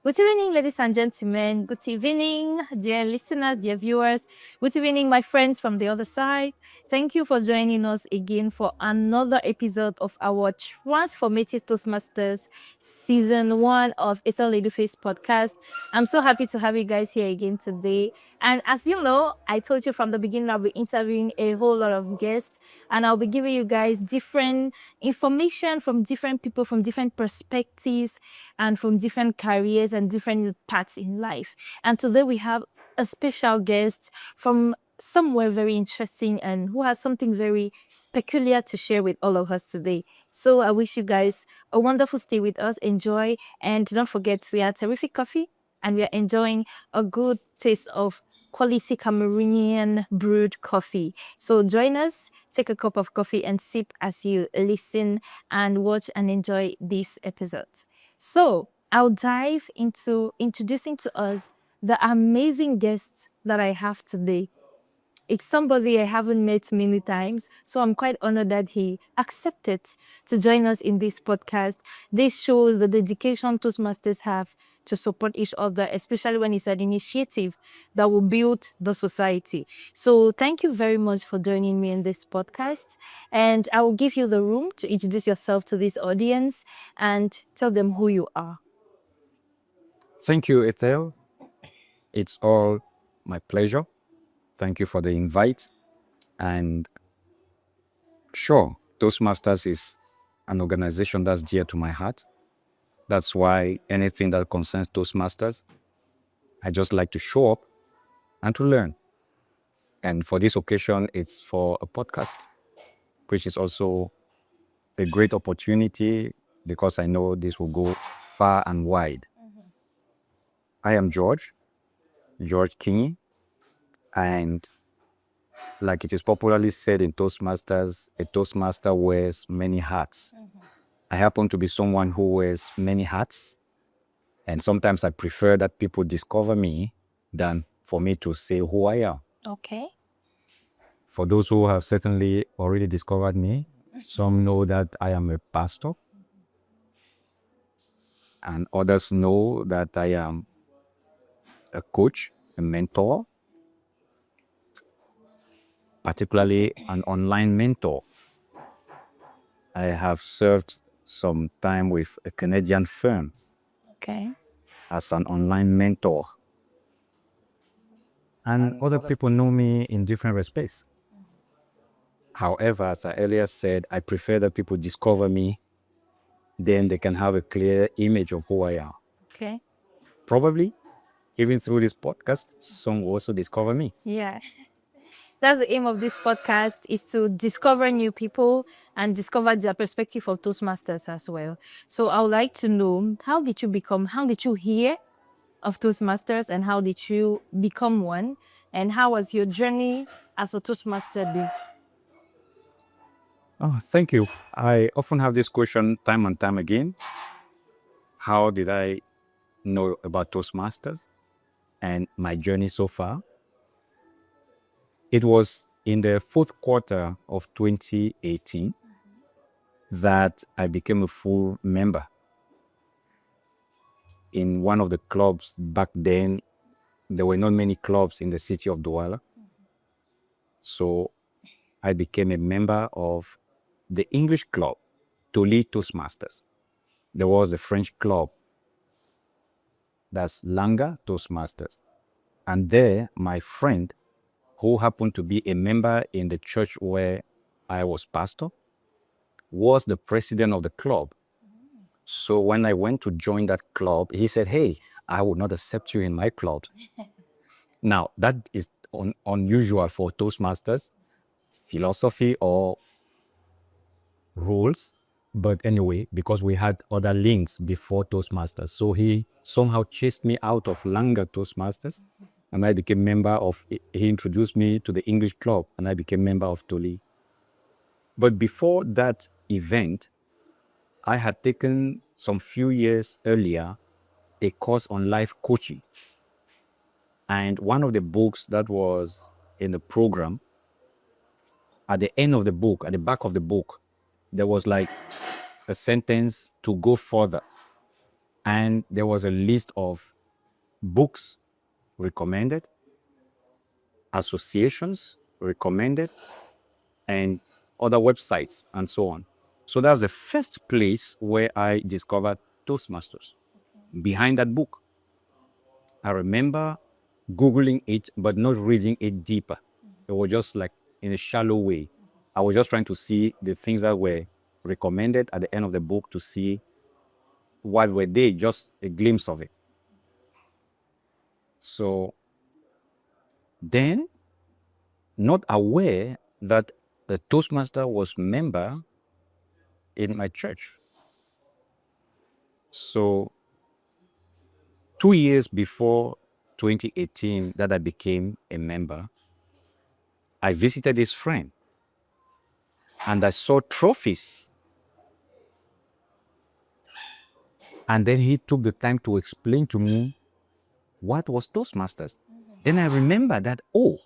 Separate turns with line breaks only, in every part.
Good evening, ladies and gentlemen. Good evening, dear listeners, dear viewers. Good evening, my friends from the other side. Thank you for joining us again for another episode of our Transformative Toastmasters Season 1 of Ethel Ladyface podcast. I'm so happy to have you guys here again today. And as you know, I told you from the beginning I'll be interviewing a whole lot of guests and I'll be giving you guys different information from different people, from different perspectives, and from different careers and different paths in life. And today we have a special guest from somewhere very interesting and who has something very peculiar to share with all of us today. So I wish you guys a wonderful stay with us, enjoy, and don't forget we are Terrific Coffee and we are enjoying a good taste of quality Cameroonian brewed coffee. So join us, take a cup of coffee and sip as you listen and watch and enjoy this episode. So I'll dive into introducing to us the amazing guest that I have today. It's somebody I haven't met many times, so I'm quite honored that he accepted to join us in this podcast. This shows the dedication Toastmasters have to support each other, especially when it's an initiative that will build the society. So thank you very much for joining me in this podcast. And I will give you the room to introduce yourself to this audience and tell them who you are.
Thank you, Ethel. It's all my pleasure. Thank you for the invite. And sure, Toastmasters is an organization that's dear to my heart. That's why anything that concerns Toastmasters, I just like to show up and to learn. And for this occasion, it's for a podcast, which is also a great opportunity because I know this will go far and wide. I am George KINGUE, and like it is popularly said in Toastmasters, a Toastmaster wears many hats. I happen to be someone who wears many hats, and sometimes I prefer that people discover me than for me to say who I am.
Okay.
For those who have certainly already discovered me, some know that I am a pastor, and others know that I am a coach, a mentor, particularly an online mentor. I have served some time with a Canadian firm
Okay.
as an online mentor. And other people know me in different respects. However, as I earlier said, I prefer that people discover me, then they can have a clear image of who I am.
Okay.
Probably, even through this podcast, some will also discover me.
Yeah. That's the aim of this podcast, is to discover new people and discover their perspective of Toastmasters as well. So I would like to know, how did you hear of Toastmasters and how did you become one? And how was your journey as a Toastmaster been?
Oh, thank you. I often have this question time and time again. How did I know about Toastmasters and my journey so far? It was in the fourth quarter of 2018 that I became a full member in one of the clubs. Back then, there were not many clubs in the city of Douala. So I became a member of the English club, Toli Toastmasters. There was the French club, that's Langa Toastmasters. And there, my friend, who happened to be a member in the church where I was pastor, was the president of the club. So when I went to join that club, he said, "Hey, I would not accept you in my club." Now, that is unusual for Toastmasters philosophy or rules. But anyway, because we had other links before Toastmasters, so he somehow chased me out of Langa Toastmasters, and I became member of, he introduced me to the English club, and I became member of Toli. But before that event, I had taken some few years earlier a course on life coaching. And one of the books that was in the program, at the end of the book, at the back of the book, there was like a sentence, to go further. And there was a list of books recommended, associations recommended, and other websites and so on. So that's the first place where I discovered Toastmasters. Behind that book, I remember Googling it, but not reading it deeper. It was just like in a shallow way. I was just trying to see the things that were recommended at the end of the book to see what were they, just a glimpse of it. So then, not aware that the Toastmaster was member in my church. So 2 years before 2018 that I became a member, I visited his friend and I saw trophies. And then he took the time to explain to me what was Toastmasters. Then I remember that, oh,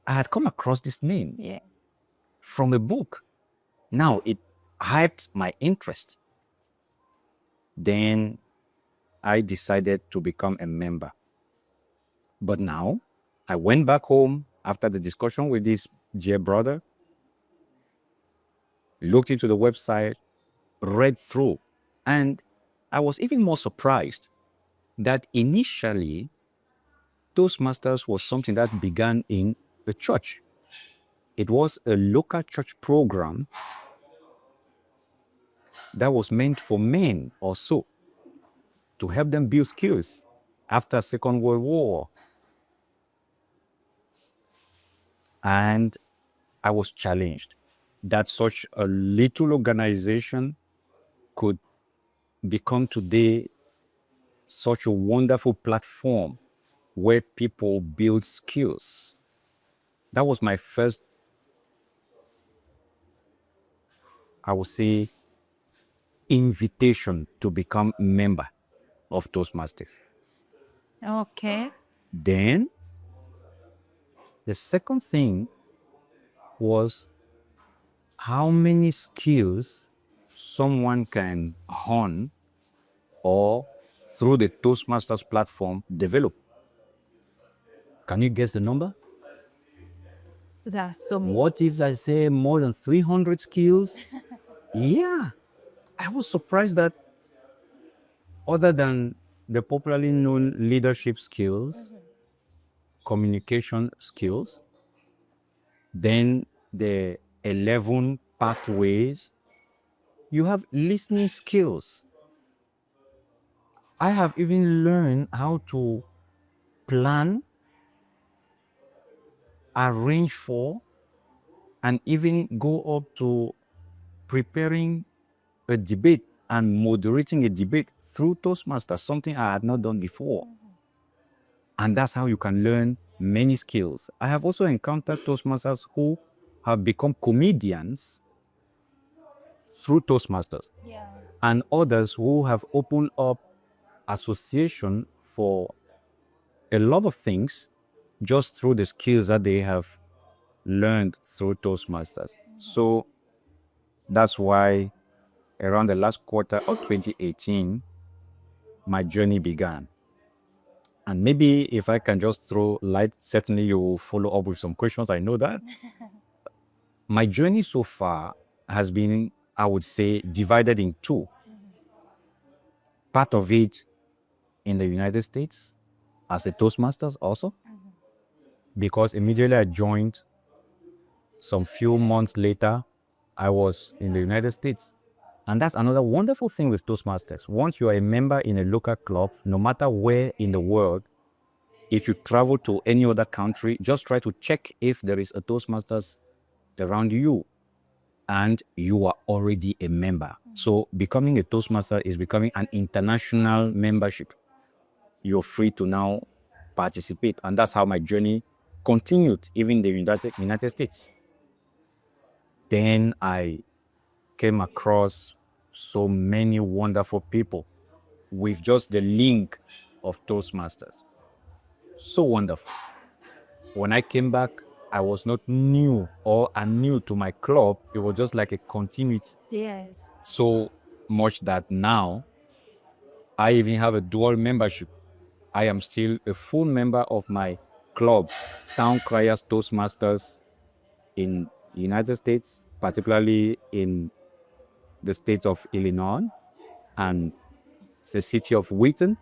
I had come across this name
Yeah.
from a book. Now it hyped my interest. Then I decided to become a member. But now I went back home after the discussion with this dear brother, looked into the website, read through, and I was even more surprised that initially Toastmasters was something that began in the church. It was a local church program that was meant for men or so to help them build skills after Second World War. And I was challenged that such a little organization could become today such a wonderful platform where people build skills. That was my first, I would say, invitation to become a member of Toastmasters.
Okay.
Then the second thing was how many skills someone can hone or through the Toastmasters platform develop. Can you guess the number?
That's so
What if I say more than 300 skills? Yeah. I was surprised that other than the popularly known leadership skills, communication skills, then the 11 pathways, you have listening skills. I have even learned how to plan, arrange for, and even go up to preparing a debate and moderating a debate through Toastmasters, something I had not done before. And that's how you can learn many skills. I have also encountered Toastmasters who have become comedians through Toastmasters, and others who have opened up association for a lot of things just through the skills that they have learned through Toastmasters. So that's why around the last quarter of 2018, my journey began. And maybe if I can just throw light, certainly you will follow up with some questions. I know that. My journey so far has been, I would say, divided in two. Part of it in the United States as a Toastmasters also, because immediately I joined, some few months later, I was in the United States. And that's another wonderful thing with Toastmasters. Once you are a member in a local club, no matter where in the world, if you travel to any other country, just try to check if there is a Toastmasters around you and you are already a member. So becoming a Toastmaster is becoming an international membership. You're free to now participate. And that's how my journey continued, even in the United States. Then I came across so many wonderful people with just the link of Toastmasters. So wonderful. When I came back, I was not new or new to my club. It was just like a continuity.
yes.
So much that now I even have a dual membership. I am still a full member of my club, Town Criers Toastmasters in United States, particularly in the state of Illinois and the city of Wheaton,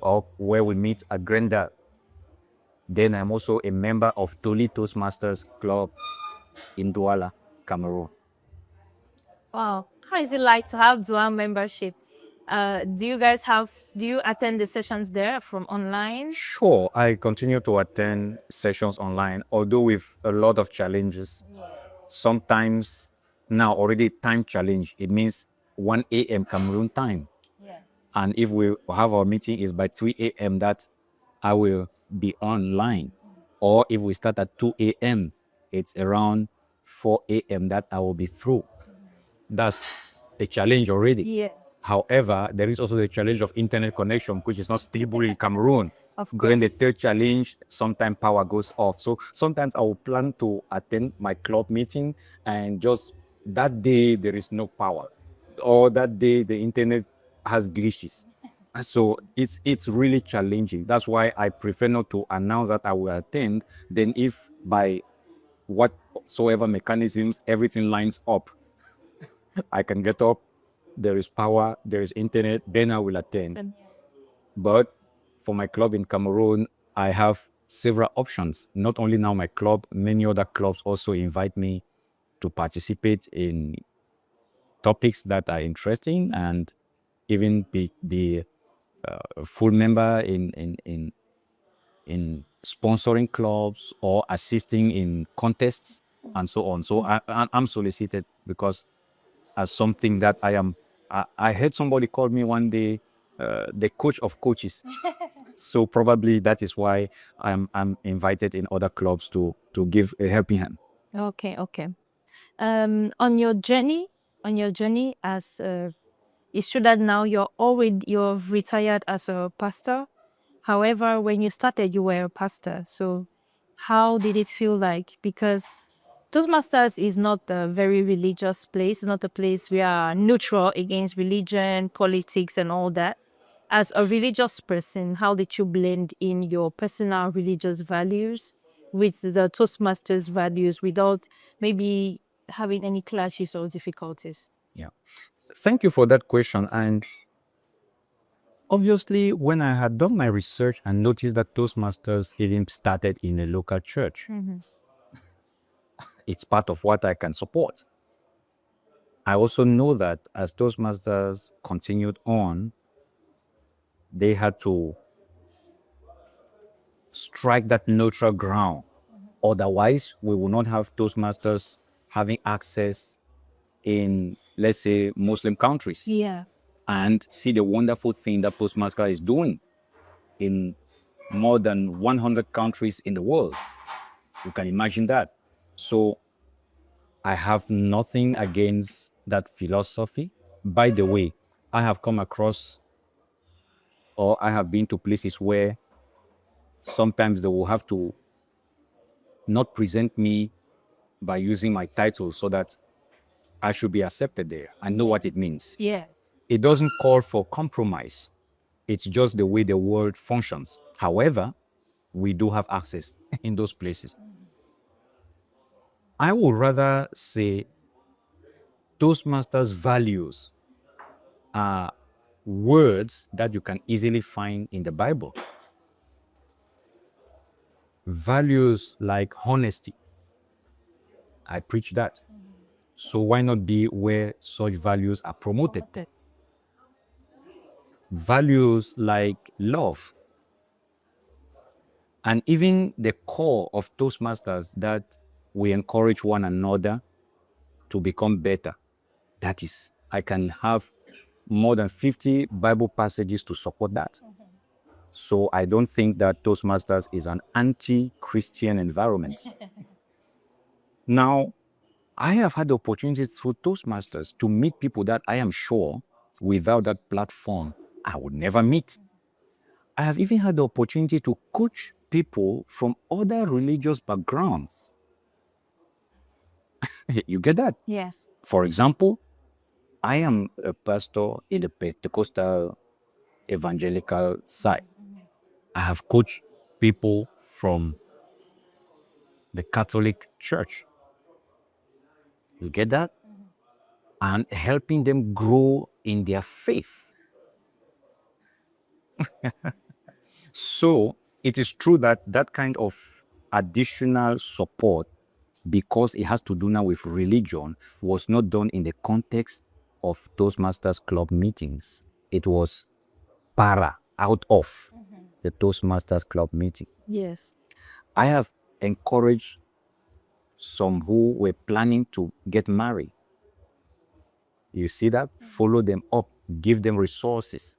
or where we meet at Grenda. Then I'm also a member of Toli Toastmasters Club in Douala, Cameroon.
Wow. How is it like to have dual memberships? Do you attend the sessions there from online?
Sure, I continue to attend sessions online, although with a lot of challenges. Sometimes now already time challenge. It means 1 a.m. Cameroon time. And if we have our meeting is by 3 a.m., that I will be online. Or if we start at 2 a.m., it's around 4 a.m. that I will be through. That's a challenge already.
Yes.
However, there is also the challenge of internet connection, which is not stable in Cameroon.
Of course.
During the third challenge, sometimes power goes off. So sometimes I will plan to attend my club meeting and just that day there is no power. Or that day the internet has glitches. So it's really challenging. That's why I prefer not to announce that I will attend. Then if by whatsoever mechanisms everything lines up, I can get up, there is power, there is internet, then I will attend. But for my club in Cameroon, I have several options. Not only now my club, many other clubs also invite me to participate in topics that are interesting and even be a full member in sponsoring clubs or assisting in contests and so on. So I'm solicited because as something that I heard somebody call me one day the coach of coaches. So probably that is why I'm invited in other clubs to give a helping hand.
Okay, okay. On your journey as it's true that now you've retired as a pastor. However, when you started, you were a pastor. So how did it feel like? Because Toastmasters is not a very religious place. It's not a place we are neutral against religion, politics, and all that. As a religious person, how did you blend in your personal religious values with the Toastmasters values without maybe having any clashes or difficulties?
Yeah. Thank you for that question. And obviously, when I had done my research and noticed that Toastmasters even started in a local church, it's part of what I can support. I also know that as Toastmasters continued on, they had to strike that neutral ground. Otherwise, we will not have Toastmasters having access in, let's say, Muslim countries.
Yeah.
And see the wonderful thing that Toastmaster is doing in more than 100 countries in the world. You can imagine that. So I have nothing against that philosophy. By the way, I have come across or I have been to places where sometimes they will have to not present me by using my title so that I should be accepted there. I know what it means.
Yes.
It doesn't call for compromise. It's just the way the world functions. However, we do have access in those places. I would rather say Toastmasters values are words that you can easily find in the Bible. Values like honesty. I preach that. So why not be where such values are promoted? Values like love. And even the core of Toastmasters that we encourage one another to become better. That is, I can have more than 50 Bible passages to support that. So I don't think that Toastmasters is an anti-Christian environment. Now, I have had the opportunity through Toastmasters to meet people that I am sure without that platform, I would never meet. I have even had the opportunity to coach people from other religious backgrounds. You get that?
Yes.
For example, I am a pastor in the Pentecostal evangelical side. I have coached people from the Catholic Church. You get that? And helping them grow in their faith. So it is true that that kind of additional support, because it has to do now with religion, was not done in the context of Toastmasters Club meetings. It was out of the Toastmasters Club meeting.
Yes.
I have encouraged some who were planning to get married. You see that? Follow them up, give them resources.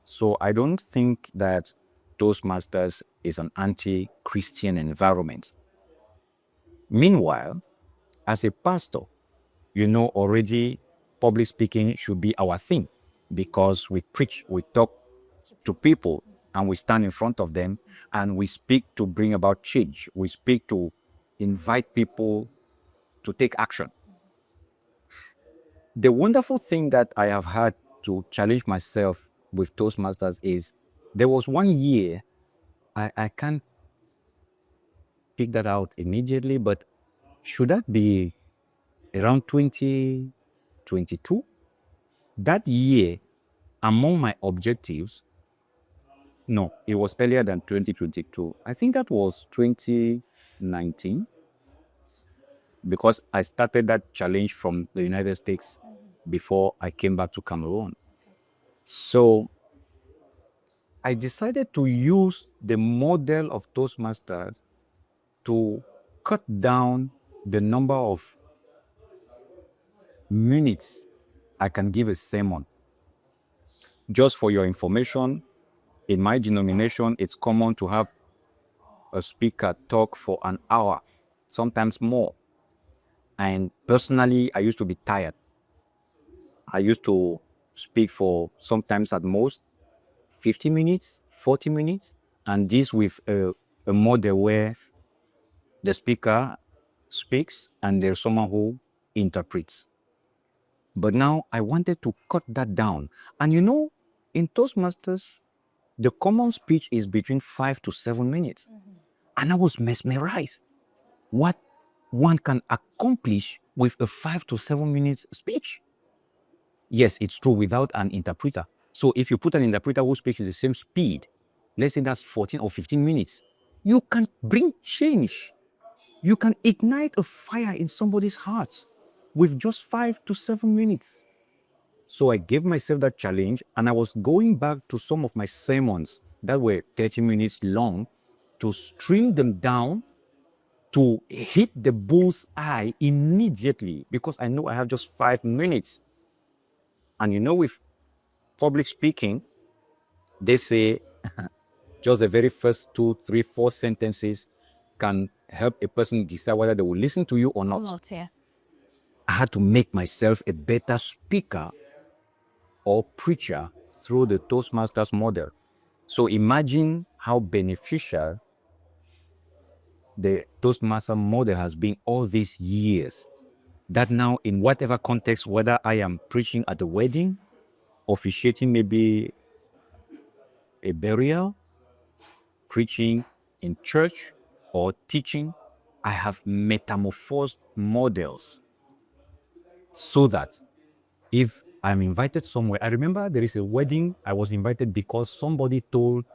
So I don't think that Toastmasters is an anti-Christian environment. Meanwhile, as a pastor, you know already public speaking should be our thing, because we preach, we talk to people, and we stand in front of them and we speak to bring about change. We speak to invite people to take action. The wonderful thing that I have had to challenge myself with Toastmasters is there was one year, I can't pick that out immediately, but should that be around 2022? That year, among my objectives, no, it was earlier than 2022. I think that was 2019, because I started that challenge from the United States before I came back to Cameroon. So I decided to use the model of Toastmasters to cut down the number of minutes I can give a sermon. Just for your information, in my denomination, it's common to have a speaker talk for an hour, sometimes more. And personally, I used to be tired. I used to speak for sometimes at most 50 minutes, 40 minutes, and this with a model where the speaker speaks and there's someone who interprets. But now I wanted to cut that down. And you know, in Toastmasters, the common speech is between 5 to 7 minutes. And I was mesmerized what one can accomplish with a 5 to 7 minute speech. Yes, it's true, without an interpreter. So if you put an interpreter who speaks at the same speed, let's say that's 14 or 15 minutes, you can bring change. You can ignite a fire in somebody's heart with just 5 to 7 minutes. So I gave myself that challenge, and I was going back to some of my sermons that were 30 minutes long to stream them down to hit the bull's eye immediately, because I know I have just 5 minutes. And you know, with public speaking, they say just the very first 2, 3, 4 sentences can help a person decide whether they will listen to you or not.
Not here.
I had to make myself a better speaker or preacher through the Toastmasters model. So imagine how beneficial the Toastmaster model has been all these years. That now, in whatever context, whether I am preaching at a wedding, officiating maybe a burial, preaching in church, or teaching, I have metamorphosed models so that if I'm invited somewhere, I remember there is a wedding I was invited because somebody told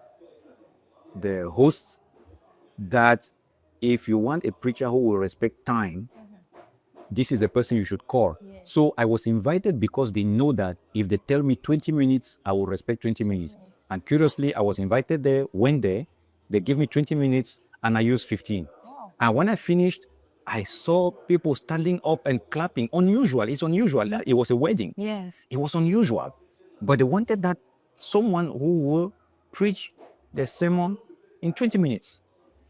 the host that if you want a preacher who will respect time, this is the person you should call.
Yes.
So I was invited because they know that if they tell me 20 minutes, I will respect 20 minutes. And curiously, I was invited there, went there, they give me 20 minutes, and I used 15.
Wow.
And when I finished, I saw people standing up and clapping. Unusual. It's unusual. It was a wedding.
Yes.
It was unusual. But they wanted that someone who will preach the sermon in 20 minutes.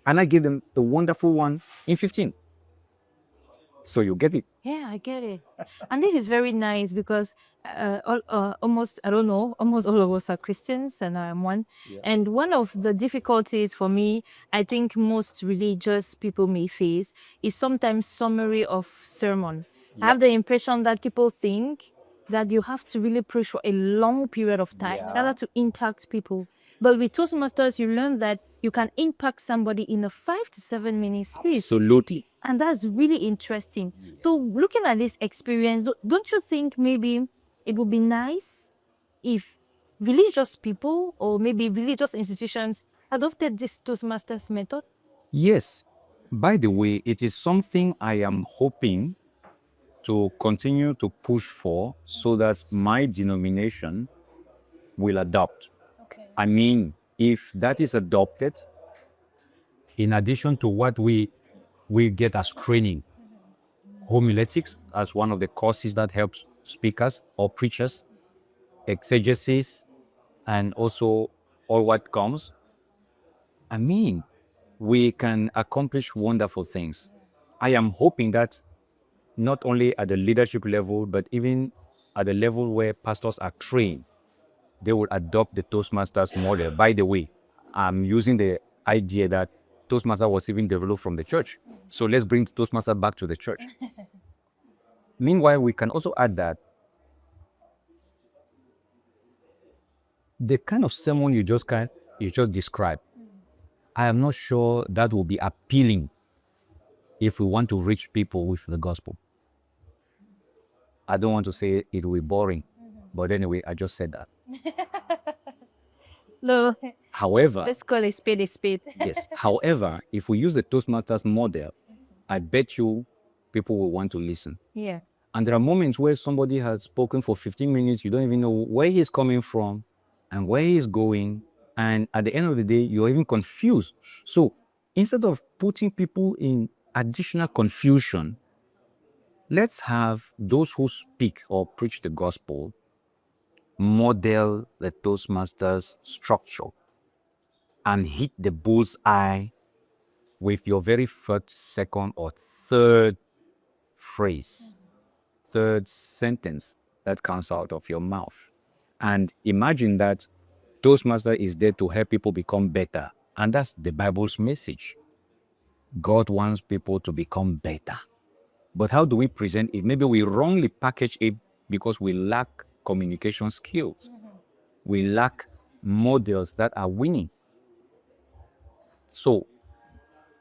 And I gave them the wonderful one in 15. So you get it.
Yeah, I get it. And this is very nice because almost, I don't know, almost all of us are Christians, and I'm one.
Yeah.
And one of the difficulties for me, I think most religious people may face, is sometimes summary of sermon. I have the impression that people think that you have to really preach for a long period of time in
Yeah.
order to impact people. But with Toastmasters, you learn that you can impact somebody in a 5 to 7 minute speech.
Absolutely.
And that's really interesting. So, looking at this experience, don't you think maybe it would be nice if religious people or maybe religious institutions adopted this Toastmasters method?
Yes. By the way, it is something I am hoping to continue to push for so that my denomination will adopt. I mean, if that is adopted, in addition to what we get as training, homiletics as one of the courses that helps speakers or preachers, exegesis, and also all what comes, I mean, we can accomplish wonderful things. I am hoping that not only at the leadership level, but even at the level where pastors are trained, they will adopt the Toastmasters model. By the way, I'm using the idea that Toastmaster was even developed from the church. So let's bring Toastmaster back to the church. Meanwhile, we can also add that the kind of sermon you just described, I am not sure that will be appealing if we want to reach people with the gospel. I don't want to say it will be boring, but anyway, I just said that.
No,
However,
let's call a spade a spade.
yes. However, if we use the Toastmasters model, I bet you people will want to listen.
Yeah.
And there are moments where somebody has spoken for 15 minutes, you don't even know where he's coming from and where he's going. And at the end of the day, you're even confused. So instead of putting people in additional confusion, let's have those who speak or preach the gospel model the Toastmasters structure and hit the bullseye with your very first, second, or third phrase, third sentence that comes out of your mouth. And imagine that Toastmaster is there to help people become better. And that's the Bible's message. God wants people to become better. But how do we present it? Maybe we wrongly package it because we lack communication skills. We lack models that are winning. So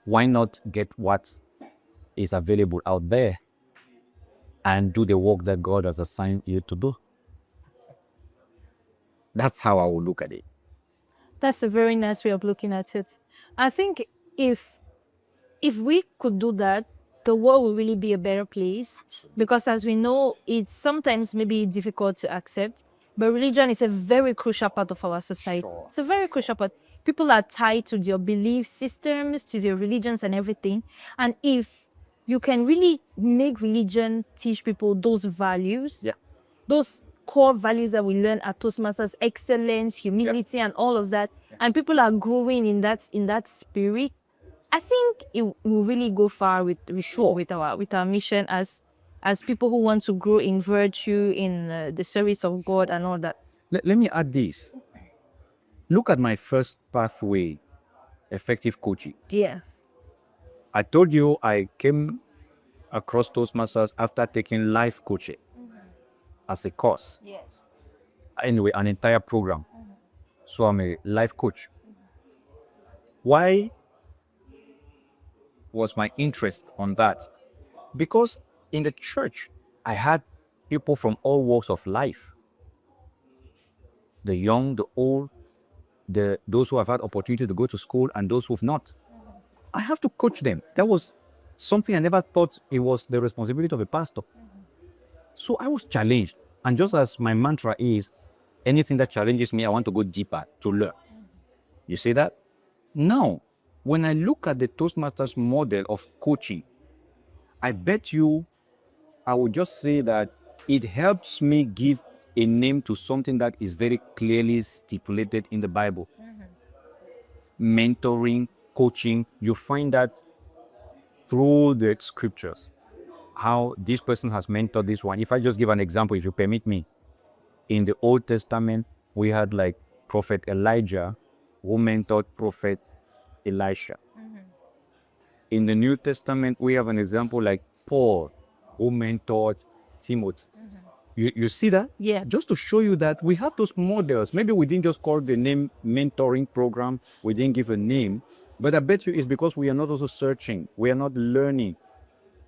why not get what is available out there and do the work that God has assigned you to do? That's how I will look at it.
That's a very nice way of looking at it. I think if we could do that, the world will really be a better place. Because as we know, it's sometimes maybe difficult to accept, but religion is a very crucial part of our society.
Sure.
It's a very crucial part. People are tied to their belief systems, to their religions and everything. And if you can really make religion teach people those values,
Yeah.
those core values that we learn at Toastmasters, excellence, humility, and all of that, and people are growing in that spirit, I think it will really go far with our mission as people who want to grow in virtue, in the service of God and all that.
Let me add this. Look at my first pathway, effective coaching.
Yes.
I told you I came across Toastmasters after taking life coaching as a course.
Yes.
Anyway, an entire program. So I'm a life coach. Why was my interest on that? Because in the church, I had people from all walks of life. The young, the old, those who have had opportunity to go to school and those who've not. I have to coach them. That was something I never thought it was the responsibility of a pastor. So I was challenged. And just as my mantra is, anything that challenges me, I want to go deeper to learn. You see that? Now, when I look at the Toastmasters model of coaching, I bet you I would just say that it helps me give a name to something that is very clearly stipulated in the Bible. Mentoring, coaching, you find that through the scriptures, how this person has mentored this one. If I just give an example, if you permit me, in the Old Testament, we had like Prophet Elijah who mentored Prophet Elisha. In the New Testament, we have an example like Paul who mentored Timothy. You see that?
Yeah.
Just to show you that we have those models. Maybe we didn't just call the name mentoring program. We didn't give a name. But I bet you it's because we are not also searching. We are not learning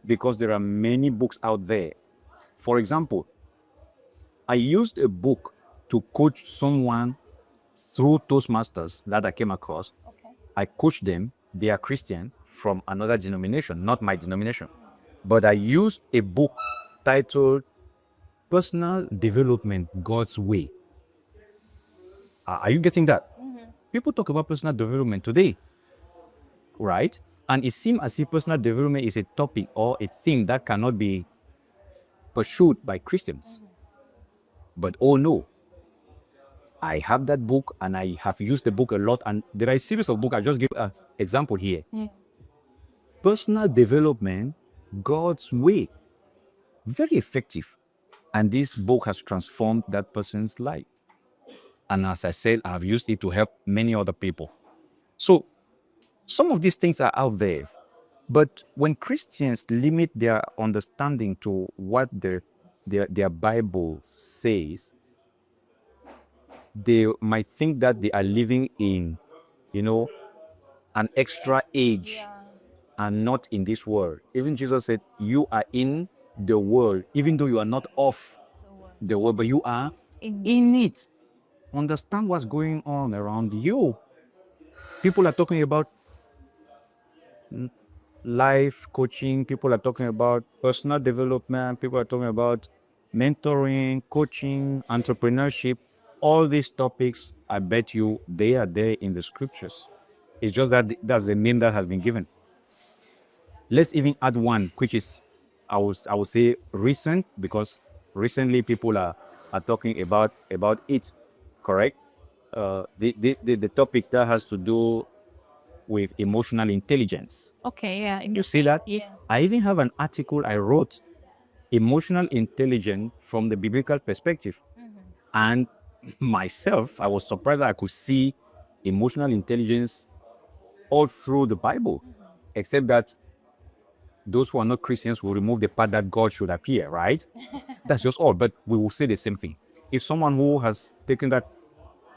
because there are many books out there. For example, I used a book to coach someone through Toastmasters that I came across.
Okay.
I coached them. They are Christian from another denomination, not my denomination. But I used a book titled Personal Development God's Way. Are you getting that? People talk about personal development today, right? And it seems as if personal development is a topic or a thing that cannot be pursued by Christians. But oh no, I have that book and I have used the book a lot. And there are a series of books. I just give an example here.
Yeah.
Personal development, God's way. Very effective. And this book has transformed that person's life. And as I said, I've used it to help many other people. So some of these things are out there. But when Christians limit their understanding to what their Bible says, they might think that they are living in, an extra age and not in this world. Even Jesus said, you are in the world, even though you are not of the world, but you are in it. Understand what's going on around you. People are talking about life coaching, people are talking about personal development, people are talking about mentoring, coaching, entrepreneurship. All these topics, I bet you they are there in the scriptures. It's just that that's the name that has been given. Let's even add one, which is, I would say recent, because recently people are talking about it, correct? The topic that has to do with emotional intelligence.
Okay, yeah.
You see that?
Yeah.
I even have an article I wrote, Emotional Intelligence from the Biblical Perspective. And myself, I was surprised that I could see emotional intelligence all through the Bible, except that those who are not Christians will remove the part that God should appear, right? That's just all. But we will say the same thing. If someone who has taken that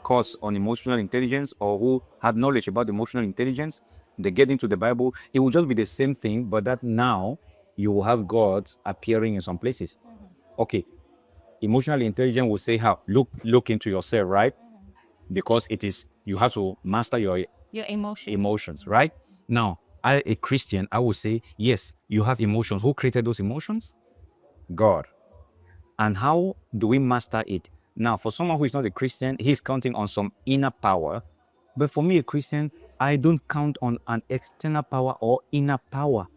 course on emotional intelligence or who had knowledge about emotional intelligence, they get into the Bible, it will just be the same thing, but that now you will have God appearing in some places. Okay, emotional intelligence will say how? Look into yourself, right? Because it is, you have to master your emotions, right? Now, a Christian, I would say, yes, you have emotions. Who created those emotions? God. And how do we master it? Now, for someone who is not a Christian, he's counting on some inner power. But for me, a Christian, I don't count on an external power or inner power.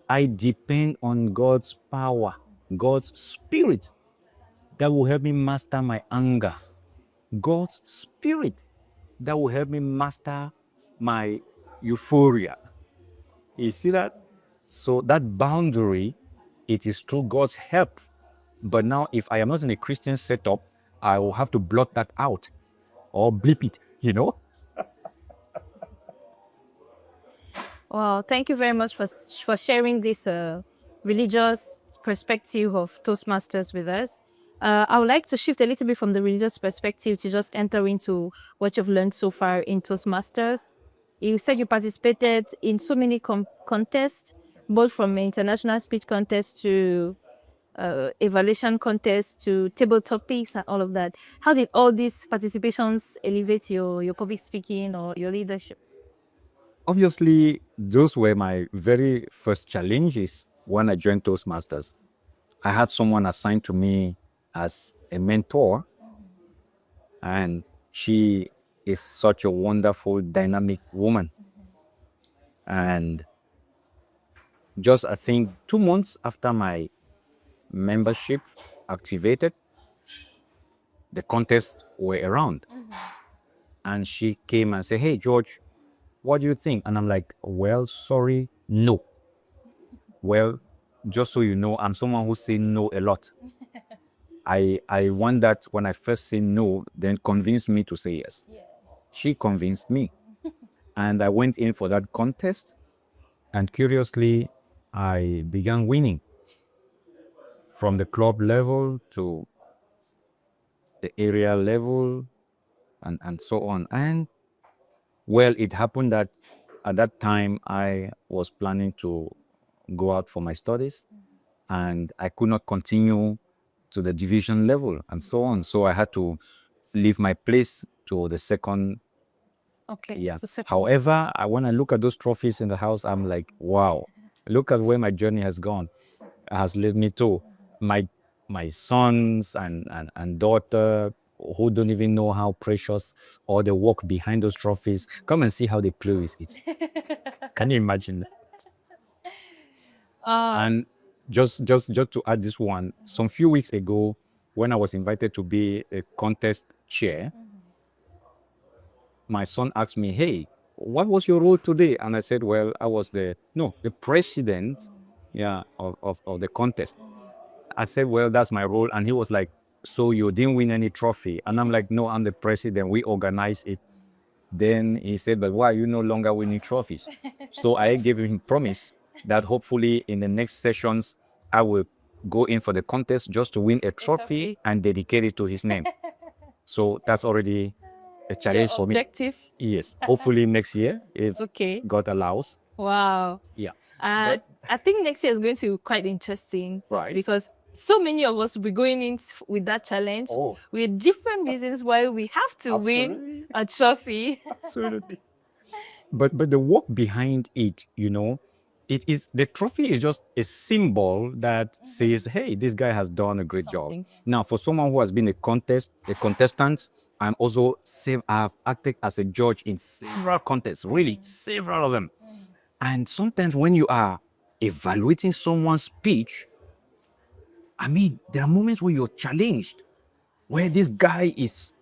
I depend on God's power, God's spirit that will help me master my anger. God's spirit that will help me master my euphoria. You see that? So that boundary, it is through God's help. But now, if I am not in a Christian setup, I will have to blot that out or bleep it.
Well, thank you very much for sharing this religious perspective of Toastmasters with us. I would like to shift a little bit from the religious perspective to just enter into what you've learned so far in Toastmasters. You said you participated in so many contests, both from international speech contests to evaluation contests to table topics and all of that. How did all these participations elevate your public speaking or your leadership?
Obviously, those were my very first challenges when I joined Toastmasters. I had someone assigned to me as a mentor, and she is such a wonderful, dynamic woman. And just, I think, 2 months after my membership activated, the contests were around. And she came and said, hey, George, what do you think? And I'm like, well, sorry, no. Well, just so you know, I'm someone who say no a lot. I want that when I first say no, then convince me to say yes. She convinced me. And I went in for that contest. And curiously, I began winning from the club level to the area level, and so on. And well, it happened that at that time I was planning to go out for my studies, and I could not continue to the division level and so on. So I had to leave my place to the second.
Okay.
Yeah.
So second.
However, when I look at those trophies in the house, I'm like, wow, look at where my journey has gone, has led me to. My sons and daughter who don't even know how precious or the work behind those trophies. Come and see how they play with it. Can you imagine that? And just to add this one, some few weeks ago, when I was invited to be a contest chair, my son asked me, "Hey, what was your role today?" And I said, "Well, I was the president, yeah, of the contest." I said, "Well, that's my role." And he was like, "So you didn't win any trophy?" And I'm like, "No, I'm the president. We organize it." Then he said, "But why are you no longer winning trophies?" So I gave him promise that hopefully in the next sessions, I will go in for the contest just to win a trophy and dedicate it to his name. So that's already a challenge for me.
Objective.
Yes. Hopefully next year, if
Okay.
God allows.
Wow.
Yeah.
I think next year is going to be quite interesting.
Right.
Because so many of us will be going in with that challenge with different reasons why we have to win a trophy.
Absolutely. But the work behind it, it is the trophy is just a symbol that says, "Hey, this guy has done a great job." Now, for someone who has been a contestant, I've acted as a judge in several contests, really several of them. And sometimes when you are evaluating someone's speech, I mean, there are moments where you're challenged, where this guy is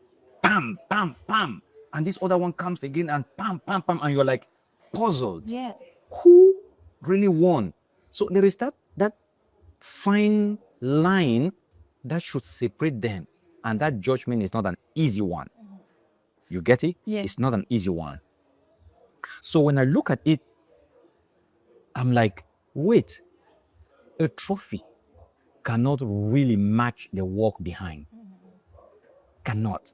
pam, pam, pam, and this other one comes again and pam, pam, pam, and you're like puzzled.
Yes.
Who really won? So there is that fine line that should separate them, and that judgment is not an easy one. You get it?
Yes.
It's not an easy one. So when I look at it, I'm like, wait, a trophy cannot really match the work behind. Cannot.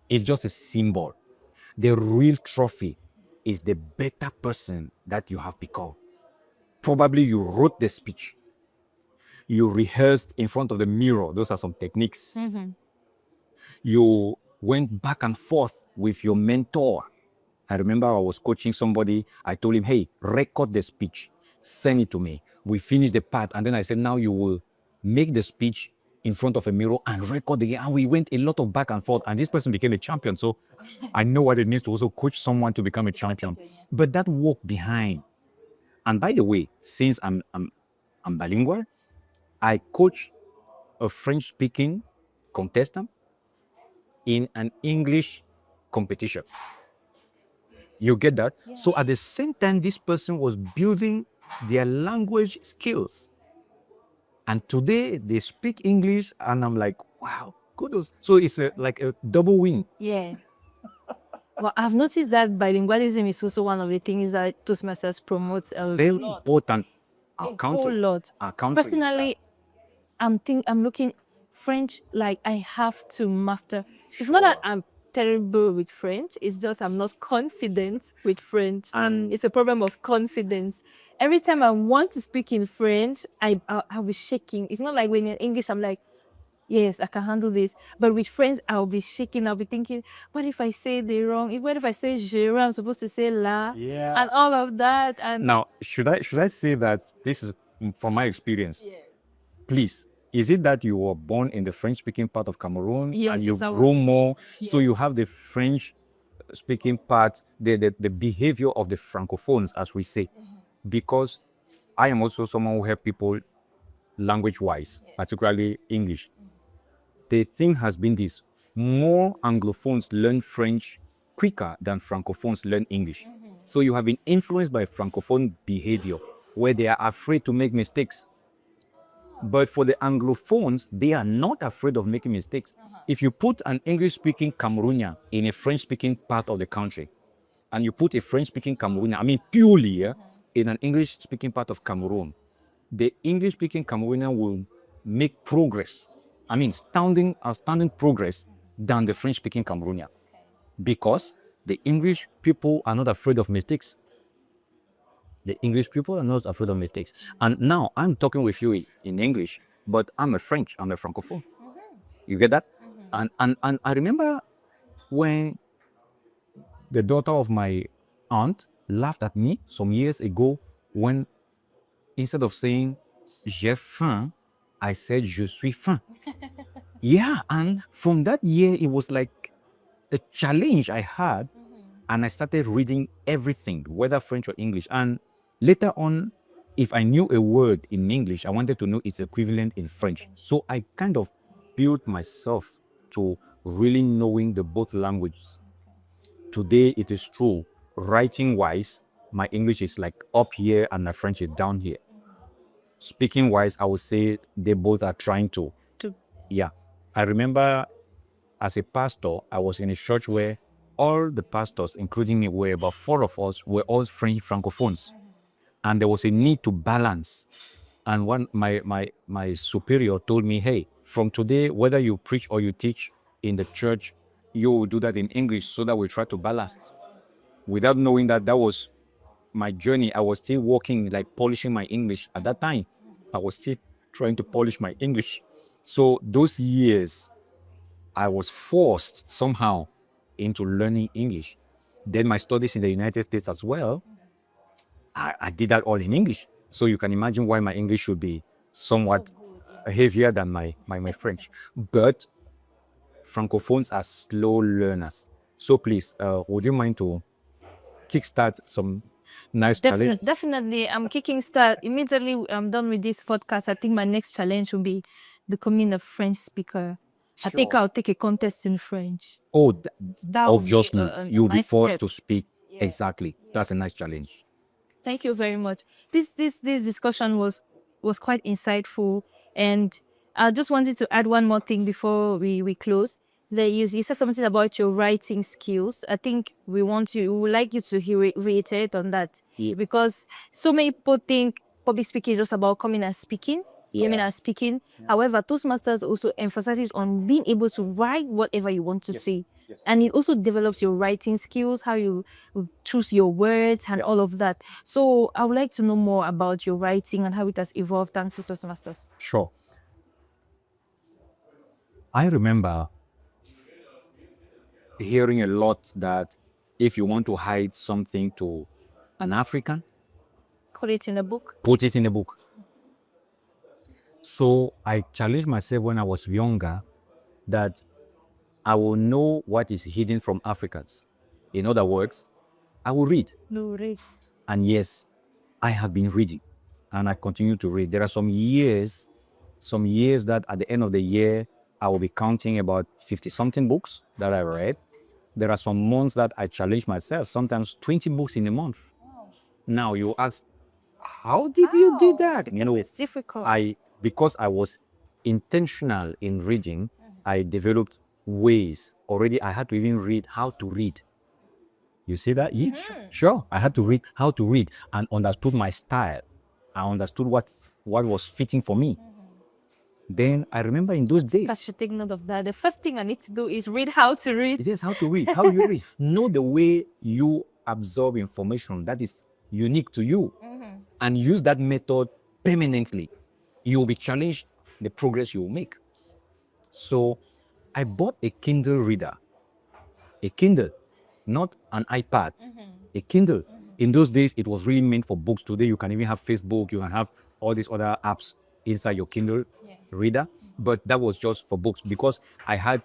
It's just a symbol. The real trophy is the better person that you have become. Probably you wrote the speech. You rehearsed in front of the mirror. Those are some techniques. You went back and forth with your mentor. I remember I was coaching somebody. I told him, "Hey, record the speech. Send it to me." We finished the part. And then I said, "Now you will make the speech in front of a mirror and record again." And we went a lot of back and forth. And this person became a champion. So I know what it means to also coach someone to become a champion. But that work behind. And by the way, since I'm bilingual, I coach a French-speaking contestant in an English competition. You get that? Yeah. So at the same time, this person was building their language skills. And today they speak English, and I'm like, wow, kudos. So it's like a double win.
Yeah. Well, I've noticed that bilingualism is also one of the things that Toastmasters promotes a
Very
lot.
important.
A whole lot.
Our country.
Personally, I'm looking French like I have to master. It's not that I'm terrible with French. It's just I'm not confident with French. And it's a problem of confidence. Every time I want to speak in French, I'll be shaking. It's not like when in English, I'm like, yes, I can handle this. But with French, I'll be shaking. I'll be thinking, what if I say the wrong? What if I say je, I'm supposed to say la?
Yeah.
And all of that. And
now, should I say that this is from my experience?
Yeah.
Please, is it that you were born in the French-speaking part of Cameroon,
Yes,
and you
exactly.
grow more, so you have the French-speaking part, the behavior of the Francophones, as we say? Because I am also someone who have people language-wise, particularly English. The thing has been this: more Anglophones learn French quicker than Francophones learn English. So you have been influenced by Francophone behavior, where they are afraid to make mistakes. But for the Anglophones, they are not afraid of making mistakes. If you put an English-speaking Cameroonian in a French-speaking part of the country, and you put a French-speaking Cameroonian, I mean purely in an English-speaking part of Cameroon, the English-speaking Cameroonian will make progress astounding progress than the French-speaking Cameroonian, because the English people are not afraid of mistakes. The English people are not afraid of mistakes. And now I'm talking with you in English, but I'm a Francophone. You get that? And I remember when the daughter of my aunt laughed at me some years ago when, instead of saying j'ai faim, I said je suis faim. Yeah, and from that year, it was like a challenge I had, and I started reading everything, whether French or English. And later on, if I knew a word in English, I wanted to know its equivalent in French. So I kind of built myself to really knowing the both languages. Today, it is true, writing wise, my English is like up here and my French is down here. Speaking wise, I would say they both are trying to. Yeah. I remember as a pastor, I was in a church where all the pastors, including me, were about 4 of us, were all French Francophones. And there was a need to balance. And one my superior told me, hey, from today, whether you preach or you teach in the church, you will do that in English so that we try to balance. Without knowing that that was my journey, I was still working, like polishing my English. At that time, I was still trying to polish my English. So those years, I was forced somehow into learning English. Then my studies in the United States as well, I did that all in English. So you can imagine why my English should be somewhat heavier than my French. But Francophones are slow learners. So please, would you mind to kickstart some nice challenge?
Definitely. I'm kicking start. Immediately I'm done with this podcast. I think my next challenge will be becoming a French speaker. I think
Sure.
I'll take a contest in French.
Oh,
That would be
obviously, you'll be
nice
forced
step.
to speak.
Yeah.
Exactly. That's a nice challenge.
Thank you very much. This discussion was quite insightful, and I just wanted to add one more thing before we close. You said something about your writing skills. I think we would like you to reiterate on that.
Yes.
Because so many people think public speaking is just about coming and speaking. However, Toastmasters also emphasizes on being able to write whatever you want to say.
Yes.
And it also develops your writing skills, how you choose your words and all of that. So I would like to know more about your writing and how it has evolved thanks to Toastmasters.
Sure. I remember hearing a lot that if you want to hide something to an African,
Put it in a book.
put it in a book. So I challenged myself when I was younger that I will know what is hidden from Africans. In other words, I will read.
No, read.
And yes, I have been reading and I continue to read. There are some years that at the end of the year, I will be counting about 50 something books that I read. There are some months that I challenge myself, sometimes 20 books in a month. Now you ask, how did you do that? You know,
It's difficult.
because I was intentional in reading, I developed ways. Already I had to even read how to read. You see that? Yeah, sure. I had to read how to read and understood my style. I understood what was fitting for me. Then I remember in those
I
days,
should take note of that. The first thing I need to do is read how to read.
it is how to read. How you read. Know the way you absorb information that is unique to you and use that method permanently. You will be challenged the progress you will make. So I bought a Kindle reader. A Kindle, not an iPad. A Kindle. In those days, it was really meant for books. Today, you can even have Facebook, you can have all these other apps inside your Kindle reader. But that was just for books because I had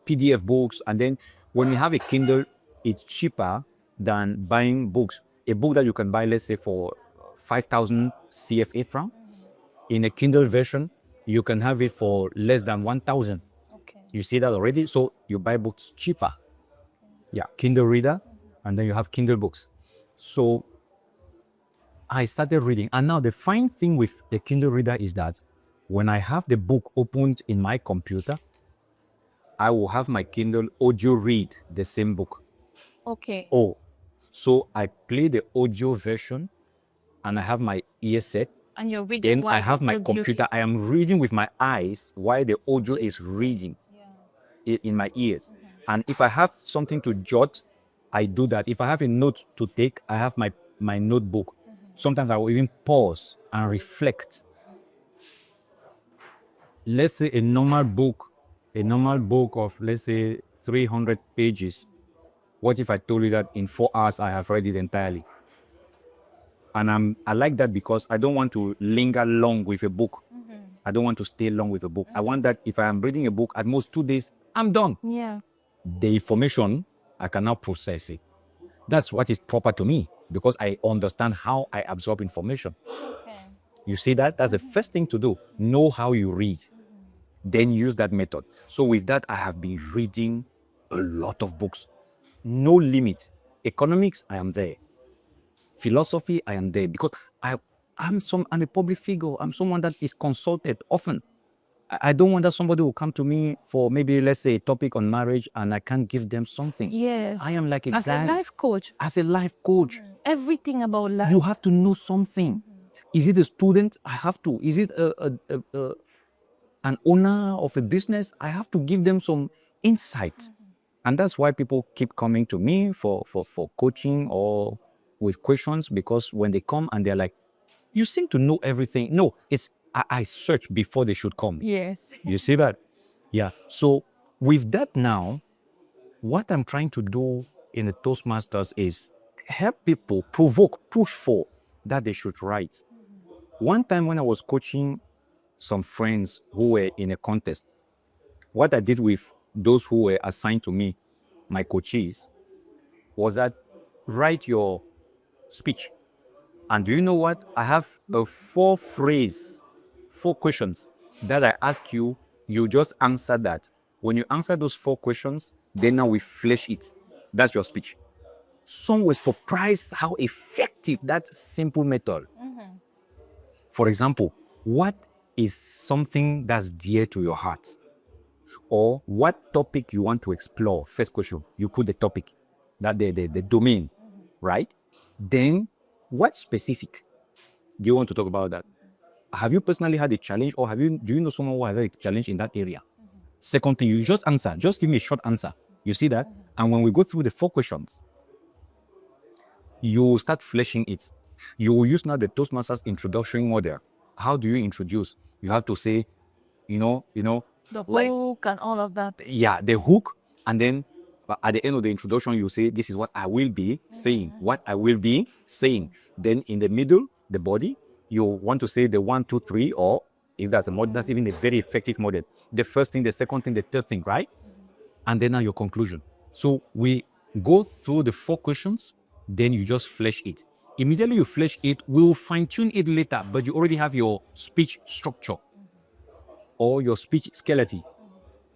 PDF books. And then when you have a Kindle, it's cheaper than buying books. A book that you can buy, let's say, for 5,000 CFA franc. In a Kindle version, you can have it for less than 1,000.
Okay.
You see that already? So you buy books cheaper. Yeah, Kindle reader, and then you have Kindle books. So I started reading. And now the fine thing with the Kindle reader is that when I have the book opened in my computer, I will have my Kindle audio read the same book.
Okay.
Oh, so I play the audio version and I have my ear set
And you're reading
Then
while
I have
the
my
audio
computer.
is-
I am reading with my eyes while the audio is reading in my ears. And if I have something to jot, I do that. If I have a note to take, I have my notebook. Sometimes I will even pause and reflect. Let's say a normal book of, let's say, 300 pages. What if I told you that in 4 hours I have read it entirely? And I like that because I don't want to linger long with a book. I don't want to stay long with a book. I want that if I am reading a book, at most 2 days, I'm done.
Yeah.
The information, I cannot process it. That's what is proper to me because I understand how I absorb information.
Okay.
You see that? That's the first thing to do. Know how you read. Then use that method. So with that, I have been reading a lot of books. No limit. Economics, I am there. Philosophy, I am there because I'm a public figure. I'm someone that is consulted often. I don't want that somebody will come to me for maybe, let's say, a topic on marriage and I can't give them something.
Yes.
I am like a
As
guy.
a life coach,
As a life coach,
everything about life.
you have to know something. Is it a student? I have to. Is it an owner of a business? I have to give them some insight. And that's why people keep coming to me for coaching or with questions, because when they come and they're like, you seem to know everything. No, it's I search before they should come.
Yes.
You see that? Yeah. So with that now, what I'm trying to do in the Toastmasters is help people provoke, push for that they should write. One time when I was coaching some friends who were in a contest, what I did with those who were assigned to me, my coaches, was that write your speech. And do you know what? I have a 4 questions that I ask you. You just answer that. When you answer those 4 questions, then now we flesh it. That's your speech. Some were surprised how effective that simple method. For example, what is something that's dear to your heart? Or what topic you want to explore? First question, you put the topic, that the domain, right? Then what specific do you want to talk about that? Have you personally had a challenge, or do you know someone who has had a challenge in that area? Second thing, you just answer. Just give me a short answer. You see that? And when we go through the 4 questions, you start fleshing it. You will use now the Toastmasters introduction model. How do you introduce? You have to say,
The
like,
hook and all of that.
yeah, the hook, and then at the end of the introduction, you say, this is what I will be saying, what I will be saying. Then in the middle, the body, you want to say the 1, 2, 3, or if that's a model, that's even a very effective model. The first thing, the second thing, the third thing, right? And then now your conclusion. So we go through the 4 questions, then you just flesh it. Immediately you flesh it, we will fine tune it later, but you already have your speech structure or your speech skeleton.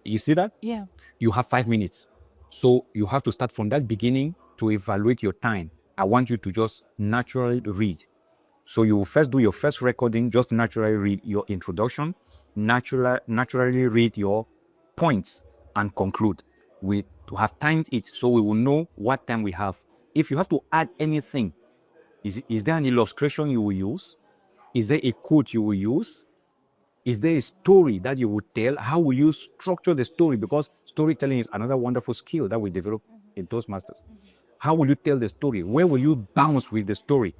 You see that?
Yeah.
You have 5 minutes. So you have to start from that beginning to evaluate your time. I want you to just naturally read. So you will first do your first recording, just naturally read your introduction, naturally read your points, and conclude. We have timed it so we will know what time we have. If you have to add anything, is there an illustration you will use? Is there a quote you will use? Is there a story that you would tell? How will you structure the story? Because storytelling is another wonderful skill that we develop in Toastmasters. How will you tell the story? Where will you bounce with the story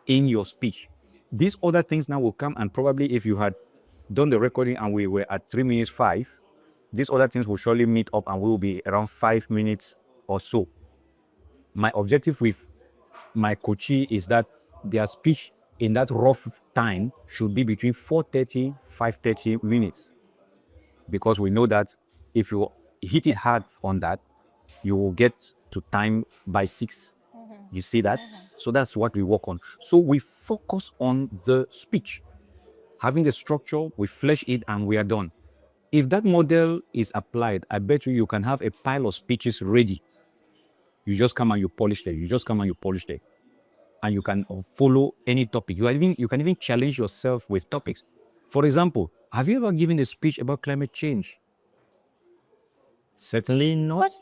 in your speech? These other things now will come, and probably if you had done the recording and we were at 3 minutes 5, these other things will surely meet up and we will be around 5 minutes or so. My objective with my coachee is that their speech in that rough time should be between 4:30, 5:30 minutes. Because we know that if you hit it hard on that, you will get to time by 6. You see that? So that's what we work on. So we focus on the speech. Having the structure, we flesh it, and we are done. If that model is applied, I bet you can have a pile of speeches ready. You just come and you polish them. You just come and you polish them. And you can follow any topic. You can even challenge yourself with topics. For example, have you ever given a speech about climate change? Certainly not.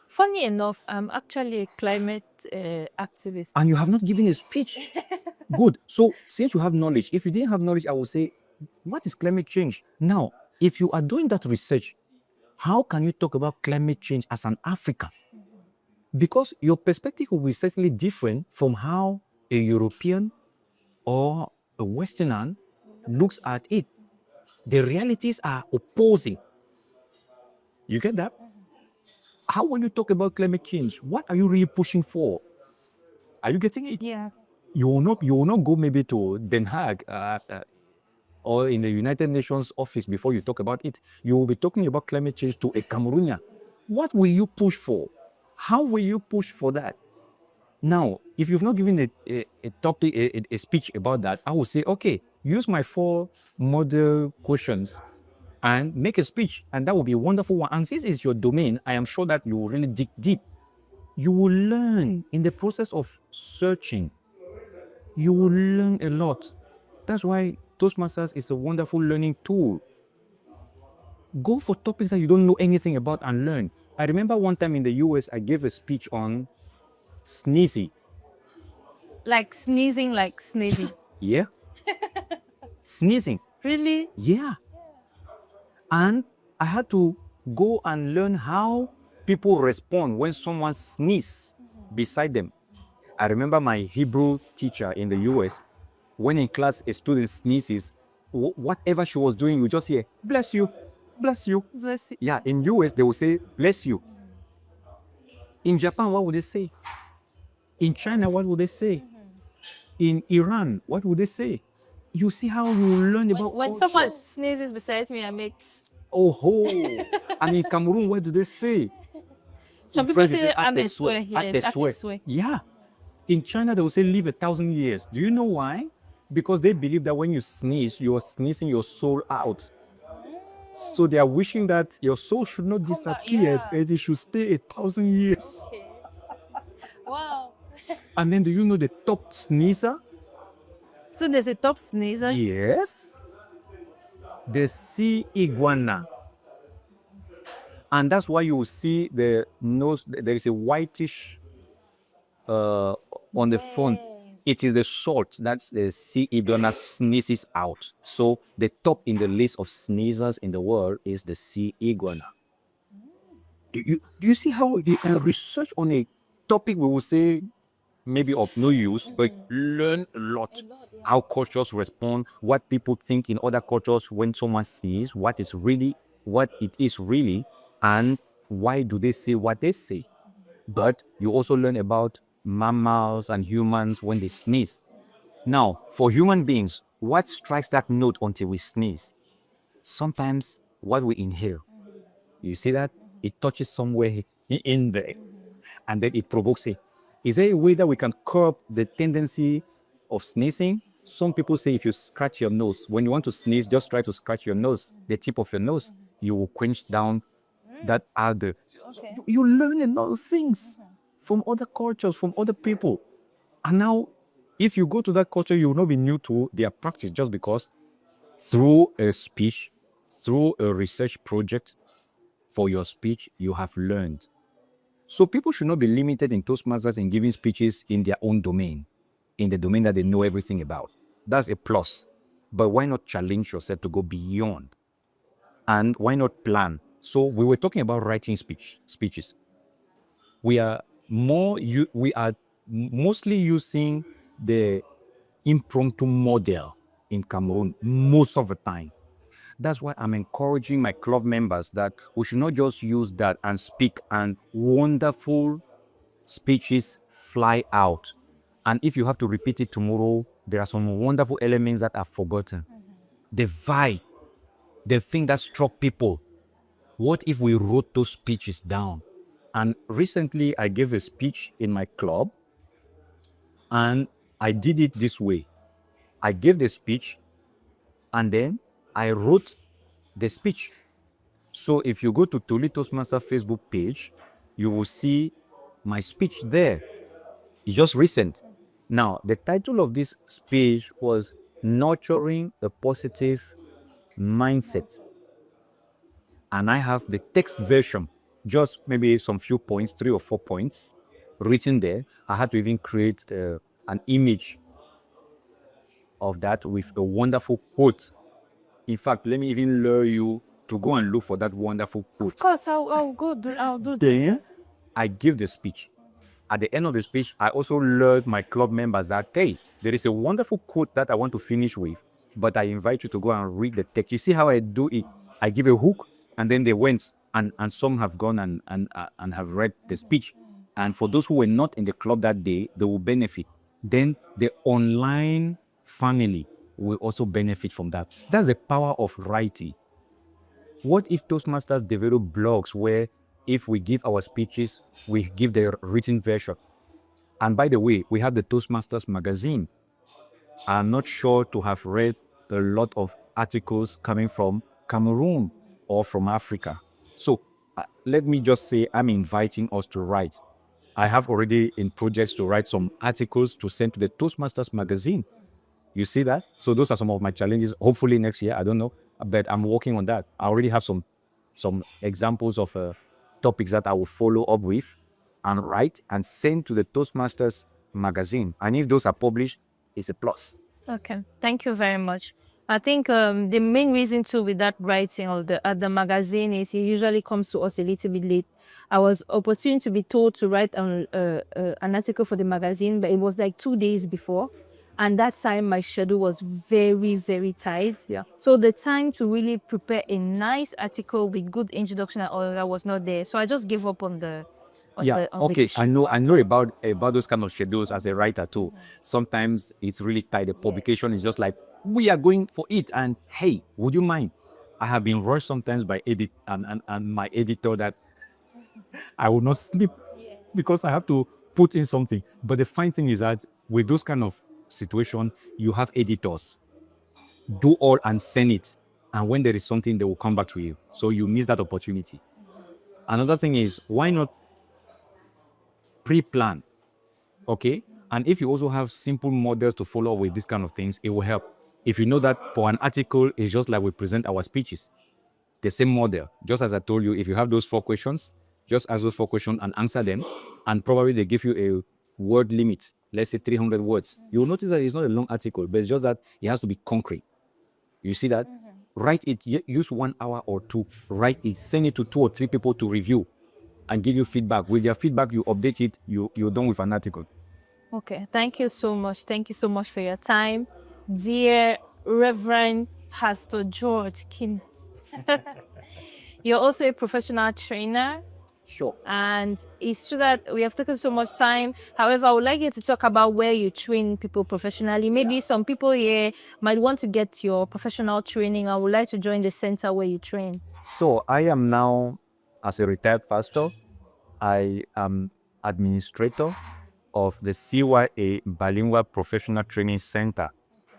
Funny enough, I'm actually a climate activist.
And you have not given a speech. Good. So since you have knowledge, if you didn't have knowledge, I would say, what is climate change? Now, if you are doing that research, how can you talk about climate change as an African? Because your perspective will be certainly different from how a European or a Westerner looks at it. The realities are opposing. You get that? How will you talk about climate change? What are you really pushing for? Are you getting it?
Yeah.
You will not go maybe to Den Haag or in the United Nations office before you talk about it. You will be talking about climate change to a Cameroonian. What will you push for? How will you push for that? Now, if you've not given a topic, a speech about that, I will say, okay, use my 4 model questions and make a speech, and that will be a wonderful one. And since it's your domain, I am sure that you will really dig deep. You will learn in the process of searching. You will learn a lot. That's why Toastmasters is a wonderful learning tool. Go for topics that you don't know anything about and learn. I remember one time in the US, I gave a speech on sneezy.
Like sneezing, like sneezing.
Yeah. Sneezing.
Really?
Yeah. And I had to go and learn how people respond when someone sneezes beside them. I remember my Hebrew teacher in the US, when in class a student sneezes, whatever she was doing, you just hear, bless you, bless you.
Bless you.
Yeah, in US, they will say, bless you. In Japan, what would they say? In China, what would they say? In Iran, what would they say? You see how you learn about
When
cultures.
someone sneezes beside me, I make.
Oh ho! And in Cameroon, what do they say?
Some
In
people
French, they
say I'm a
"Ate
swear
souhait,
here.
ate
I'm a
souhait."
swear.
Yeah. In China, they will say live 1,000 years. Do you know why? Because they believe that when you sneeze, you are sneezing your soul out. So they are wishing that your soul should not disappear,
yeah.
and it should stay 1,000 years.
Okay. Wow.
And then do you know the top sneezer?
So there's a top sneezer.
Yes. The sea iguana. And that's why you will see the nose, there is a whitish on the front. It is the salt that the sea iguana sneezes out. So the top in the list of sneezers in the world is the sea iguana. Do you see how the research on a topic we will say maybe of no use, but learn a lot. How cultures respond, what people think in other cultures when someone sees what it is really, and why do they say what they say. But you also learn about mammals and humans when they sneeze. Now, for human beings, what strikes that note until we sneeze? Sometimes what we inhale. You see that? It touches somewhere in there, and then it provokes it. Is there a way that we can curb the tendency of sneezing? Some people say if you scratch your nose, when you want to sneeze, just try to scratch your nose, the tip of your nose. You will quench down that ardor.
Okay.
You learn a lot of things from other cultures, from other people. And now, if you go to that culture, you will not be new to their practice just because through a speech, through a research project for your speech, you have learned. So people should not be limited in Toastmasters in giving speeches in their own domain, in the domain that they know everything about. That's a plus. But why not challenge yourself to go beyond? And why not plan? So we were talking about writing speeches. We are mostly using the impromptu model in Cameroon most of the time. That's why I'm encouraging my club members that we should not just use that and speak and wonderful speeches fly out. And if you have to repeat it tomorrow, there are some wonderful elements that are forgotten. The vibe, the thing that struck people. What if we wrote those speeches down? And recently I gave a speech in my club and I did it this way. I gave the speech and then I wrote the speech. So if you go to Toli Toastmaster Facebook page, you will see my speech there. It's just recent. Now, the title of this speech was Nurturing a Positive Mindset. And I have the text version. just maybe some few points, 3 or 4 points written there. I had to even create an image of that with a wonderful quote. In fact, let me even lure you to go and look for that wonderful quote.
Of course, I'll go. I'll do that.
Then I give the speech. At the end of the speech, I also lured my club members that, hey, there is a wonderful quote that I want to finish with, but I invite you to go and read the text. You see how I do it? I give a hook, and then they went, and some have gone and have read the speech. And for those who were not in the club that day, they will benefit. Then the online family will also benefit from that. That's the power of writing. What if Toastmasters develop blogs where if we give our speeches, we give the written version? And by the way, we have the Toastmasters magazine. I'm not sure to have read a lot of articles coming from Cameroon or from Africa. So let me just say I'm inviting us to write. I have already in projects to write some articles to send to the Toastmasters magazine. You see that? So those are some of my challenges. Hopefully next year, I don't know, but I'm working on that. I already have some examples of topics that I will follow up with and write and send to the Toastmasters magazine. And if those are published, it's a plus.
Okay, thank you very much. I think the main reason too with that writing of the magazine is it usually comes to us a little bit late. I was opportune to be told to write an article for the magazine, but it was like 2 days before, and that time my schedule was very, very tight. Yeah. So the time to really prepare a nice article with good introduction and all that was not there. So I just gave up on the.
Okay. I know about those kind of schedules as a writer too. Sometimes it's really tight. The publication is just like, we are going for it, and hey, would you mind? I have been rushed sometimes by edit and my editor that I will not sleep because I have to put in something. But the fine thing is that with those kind of situation, you have editors. Do all and send it. And when there is something, they will come back to you. So you miss that opportunity. Another thing is, why not pre-plan? Okay. And if you also have simple models to follow with these kind of things, it will help. If you know that for an article, it's just like we present our speeches, the same model. Just as I told you, if you have those 4 questions, just ask those 4 questions and answer them. And probably they give you a word limit, let's say 300 words. You will notice that it's not a long article, but it's just that it has to be concrete. You see that? Write it, use 1 hour or 2, write it, send it to 2 or 3 people to review and give you feedback. With their feedback, you update it, you're done with an article.
Okay, thank you so much. Thank you so much for your time. Dear Reverend Pastor George King. You're also a professional trainer.
Sure.
And it's true that we have taken so much time. However, I would like you to talk about where you train people professionally. Maybe some people here might want to get your professional training. I would like to join the center where you train.
So I am now, as a retired pastor, I am administrator of the CYA Bilingual Professional Training Center.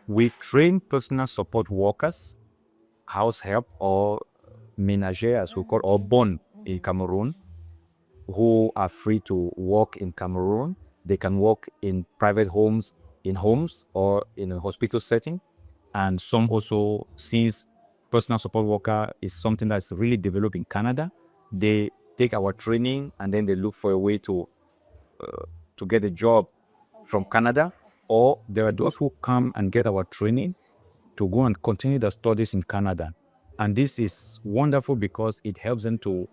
We train personal support workers, house help, or ménager, as we call, or bon in Cameroon, who are free to work in Cameroon. They can work in private homes, in homes, or in a hospital setting. And some also, since personal support worker is something that's really developed in Canada, they take our training and then they look for a way to get a job from Canada. Or there are those who come and get our training to go and continue their studies in Canada. And this is wonderful because it helps them to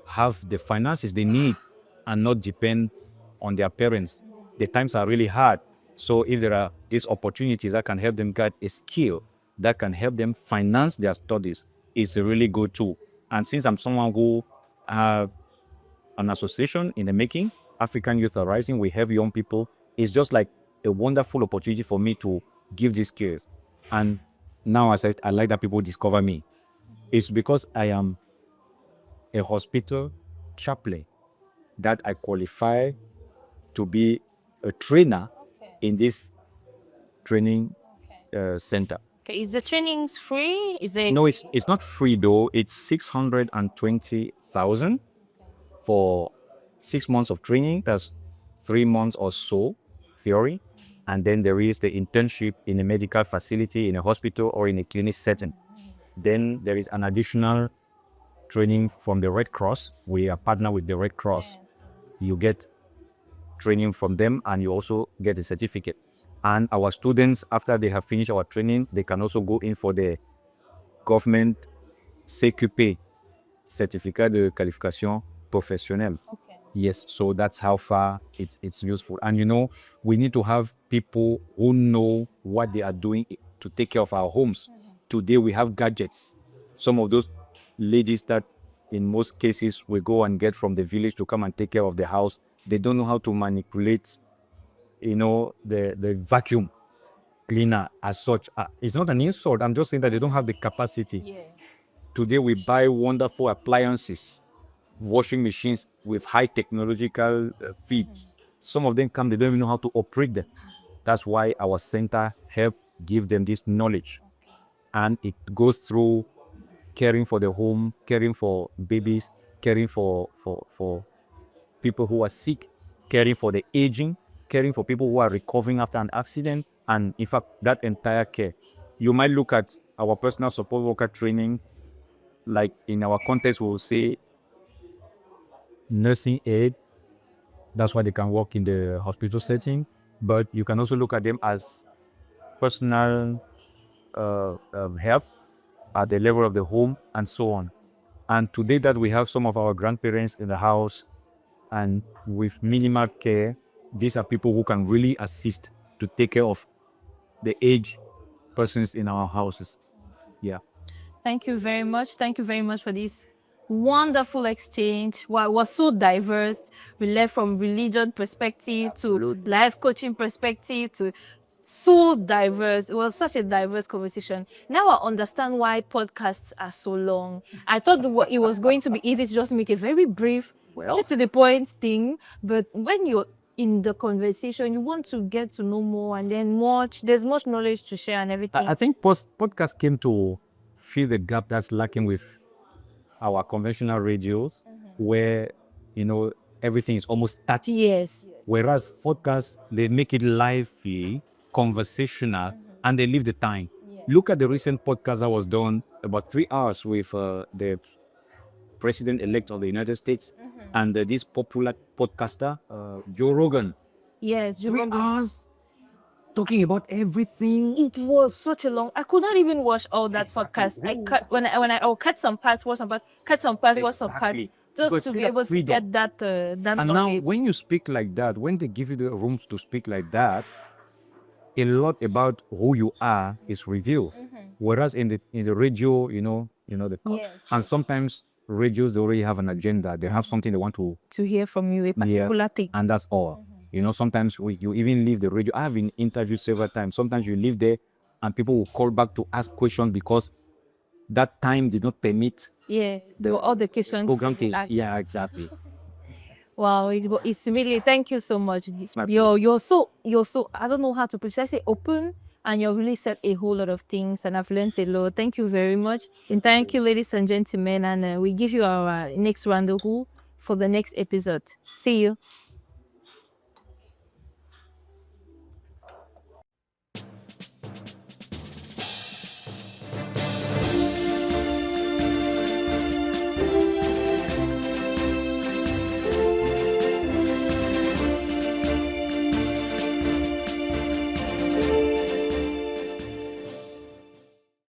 have the finances they need and not depend on their parents. The times are really hard. So if there are these opportunities that can help them get a skill that can help them finance their studies, it's a really good tool. And since I'm someone who have an association in the making, African Youth Are Rising, we have young people, it's just like a wonderful opportunity for me to give these skills. And now, as I like that people discover me. It's because I am a hospital chaplain that I qualify to be a trainer in this training center.
Okay, is the trainings free? Is it?
No, it's not free though. It's 620,000 for 6 months of training. That's 3 months or so theory, and then there is the internship in a medical facility, in a hospital, or in a clinic setting. Then there is an additional training from the Red Cross. We are partner with the Red Cross. You get training from them and you also get a certificate. And our students, after they have finished our training, they can also go in for the government CQP, Certificat de Qualification Professionnelle.
Okay.
Yes, so that's how far it's useful. And we need to have people who know what they are doing to take care of our homes. Today we have gadgets. Some of those ladies that in most cases we go and get from the village to come and take care of the house, they don't know how to manipulate, the vacuum cleaner as such. It's not an insult. I'm just saying that they don't have the capacity.
Yeah.
Today we buy wonderful appliances, washing machines with high technological feet. Some of them come, they don't even know how to operate them. That's why our center help give them this knowledge. And it goes through caring for the home, caring for babies, caring for people who are sick, caring for the aging, caring for people who are recovering after an accident, and in fact, that entire care. You might look at our personal support worker training, like in our context, we'll say nursing aid. That's why they can work in the hospital setting, but you can also look at them as personal health at the level of the home and so on. And today that we have some of our grandparents in the house and with minimal care, these are people who can really assist to take care of the aged persons in our houses. Yeah.
Thank you very much. Thank you very much for this wonderful exchange. Wow, it was so diverse. We left from religion perspective to life coaching perspective to so diverse. It was such a diverse conversation. Now I understand why podcasts are so long. I thought it was going to be easy to just make a very brief, straight to the point thing. But when you're in the conversation, you want to get to know more, and then there's much knowledge to share and everything.
I think podcast came to fill the gap that's lacking with our conventional radios, where everything is almost static.
Yes.
Whereas podcasts, they make it lively, conversational, and they leave the time. Look at the recent podcast that was done about 3 hours with the president-elect of the United States and this popular podcaster, Joe Rogan.
Yes.
3 hours talking about everything.
It was such a long. I could not even watch all that podcast. I cut I'll cut some parts, watch some parts, cut some parts, watch some parts, just to be able to get that that
And
knowledge.
now, when you speak like that, when they give you the rooms to speak like that, a lot about who you are is revealed. Whereas in the radio, and sometimes radios, they already have an agenda. They have something they want to
hear from you, a particular thing.
and that's all. Sometimes you even leave the radio. I have been interviewed several times. Sometimes you leave there and people will call back to ask questions because that time did not permit
All the questions.
program to. Yeah, exactly.
Wow, it's really, thank you so much. You're so I don't know how to put it. Should I say open? And you've really said a whole lot of things, and I've learned a lot. Thank you very much. And thank you, ladies and gentlemen. And we give you our next rendezvous for the next episode. See you.